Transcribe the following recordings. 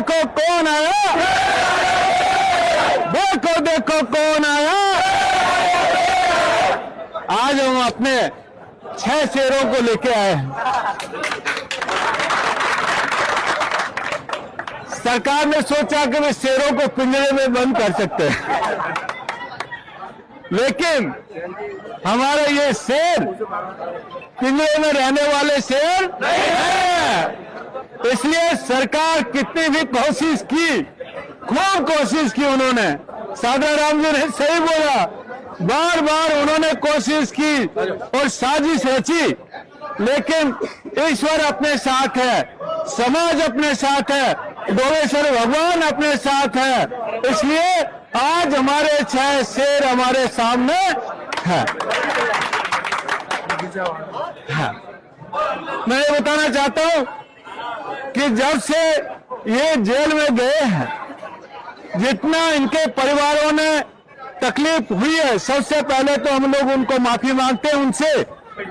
देखो कौन आया, देखो देखो कौन आया। आज हम अपने 6 शेरों को लेके आए हैं। सरकार ने सोचा कि वे शेरों को पिंजरे में बंद कर सकते हैं, लेकिन हमारे ये शेर पिंजरे में रहने वाले शेर नहीं है। इसलिए सरकार कितनी भी कोशिश की, खूब कोशिश की उन्होंने, सादरा राम जी ने सही बोला, बार बार उन्होंने कोशिश की और साजिश रची, लेकिन ईश्वर अपने साथ है, समाज अपने साथ है, डोलेश्वर भगवान अपने साथ है। इसलिए आज हमारे 6 शेर हमारे सामने है। मैं ये बताना चाहता हूं कि जब से ये जेल में गए हैं, जितना इनके परिवारों ने तकलीफ हुई है, सबसे पहले तो हम लोग उनको माफी मांगते हैं उनसे,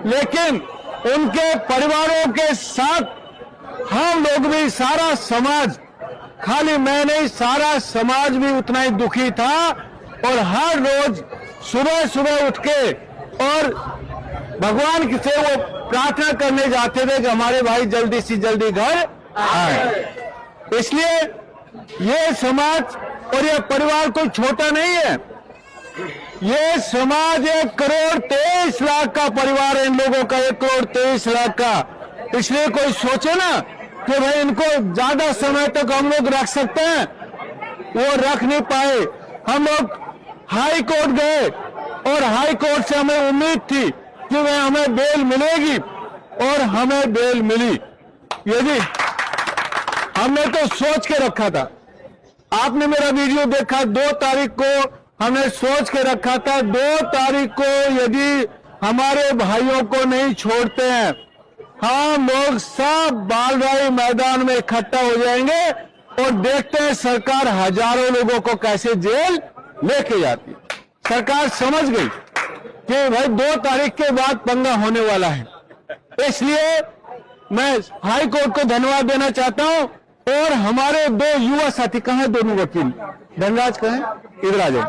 लेकिन उनके परिवारों के साथ हम लोग भी, सारा समाज, खाली मैं नहीं, सारा समाज भी उतना ही दुखी था। और हर रोज सुबह सुबह उठ के और भगवान से वो प्रार्थना करने जाते थे कि हमारे भाई जल्दी से जल्दी घर आए। इसलिए ये समाज और ये परिवार कोई छोटा नहीं है। ये समाज 1 करोड़ 23 लाख का परिवार है, इन लोगों का 1 करोड़ 23 लाख का। इसलिए कोई सोचे ना कि भाई इनको ज्यादा समय तक हम लोग रख सकते हैं, वो रख नहीं पाए। हम लोग हाई कोर्ट गए और हाई कोर्ट से हमें उम्मीद थी कि वह हमें बेल मिलेगी, और हमें बेल मिली। यदि हमने तो सोच के रखा था, आपने मेरा वीडियो देखा, 2 तारीख को हमने सोच के रखा था, 2 तारीख को यदि हमारे भाइयों को नहीं छोड़ते हैं, हम लोग सब बालराई मैदान में इकट्ठा हो जाएंगे और देखते हैं सरकार हजारों लोगों को कैसे जेल लेके जाती है। सरकार समझ गई कि भाई 2 तारीख के बाद पंगा होने वाला है। इसलिए मैं हाई कोर्ट को धन्यवाद देना चाहता हूं, और हमारे 2 युवा साथी, कहां हैं दोनों वकील, धनराज कहां है, इधर आ जाए।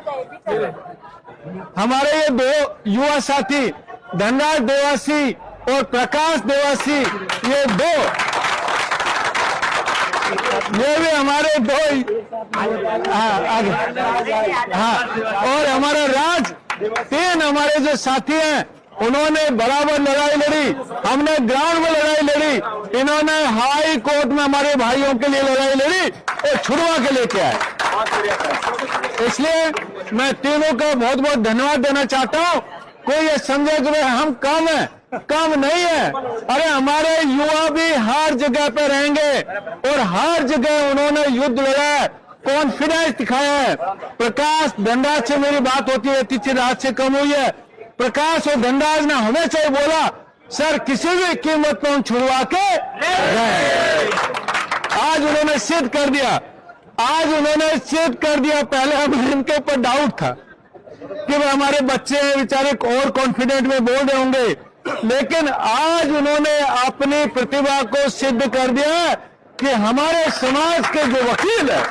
हमारे ये 2 युवा साथी धनराज देवासी और प्रकाश देवासी, ये भी हमारे 2 आगे, और हमारा राज, 3 हमारे जो साथी हैं, उन्होंने बराबर लड़ाई लड़ी, हमने ग्राउंड में लड़ाई लड़ी, इन्होंने हाई कोर्ट में हमारे भाइयों के लिए लड़ाई लड़ी और छुड़वा के लेके आए। इसलिए मैं तीनों का बहुत बहुत धन्यवाद देना चाहता हूं। कोई ये समझे कि हम कम है, कम नहीं है। अरे हमारे युवा भी हर जगह पे रहेंगे और हर जगह उन्होंने युद्ध लड़ा है, कॉन्फिडेंस दिखाया है। प्रकाश धनराज से मेरी बात होती रहती थी, रात से कम हुई है। प्रकाश और धनराज ने हमेशा ही बोला, सर किसी भी कीमत पर हम छुड़वा के आज उन्होंने सिद्ध कर दिया, आज उन्होंने सिद्ध कर दिया। पहले हमें इनके ऊपर डाउट था कि वो हमारे बच्चे हैं बेचारे और कॉन्फिडेंट में बोल रहे होंगे, लेकिन आज उन्होंने अपनी प्रतिभा को सिद्ध कर दिया कि हमारे समाज के जो वकील है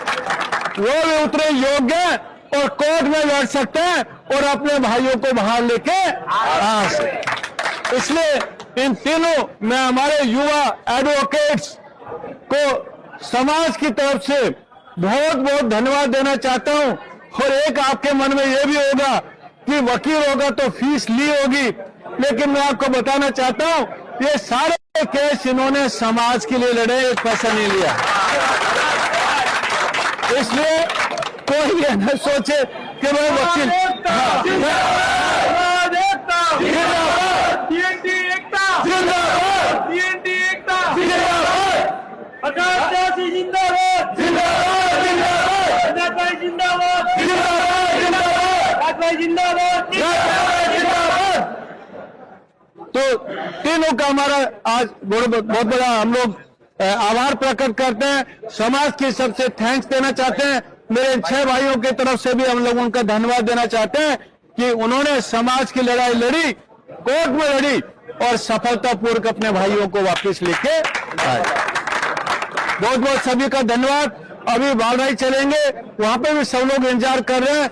वो भी उतने योग्य हैं और कोर्ट में लड़ सकते हैं और अपने भाइयों को बाहर लेके आ सकते। इसलिए इन तीनों मैं हमारे युवा एडवोकेट्स को समाज की तरफ से बहुत बहुत धन्यवाद देना चाहता हूं। और एक आपके मन में यह भी होगा कि वकील होगा तो फीस ली होगी, लेकिन मैं आपको बताना चाहता हूं ये सारे केस इन्होंने समाज के लिए लड़े, एक पैसा नहीं लिया। इसलिए कोई ये न सोचे कि मैं वकील तो तीनों का हमारा आज बहुत बड़ा हम लोग आभार प्रकट करते हैं। समाज की सबसे थैंक्स देना चाहते हैं। मेरे 6 भाइयों की तरफ से भी हम लोग उनका धन्यवाद देना चाहते हैं कि उन्होंने समाज की लड़ाई लड़ी, कोर्ट में लड़ी और सफलतापूर्वक अपने भाइयों को वापस लेके आए। बहुत बहुत सभी का धन्यवाद। अभी बाल नहीं चलेंगे, वहां पे भी सब लोग इंतजार कर रहे हैं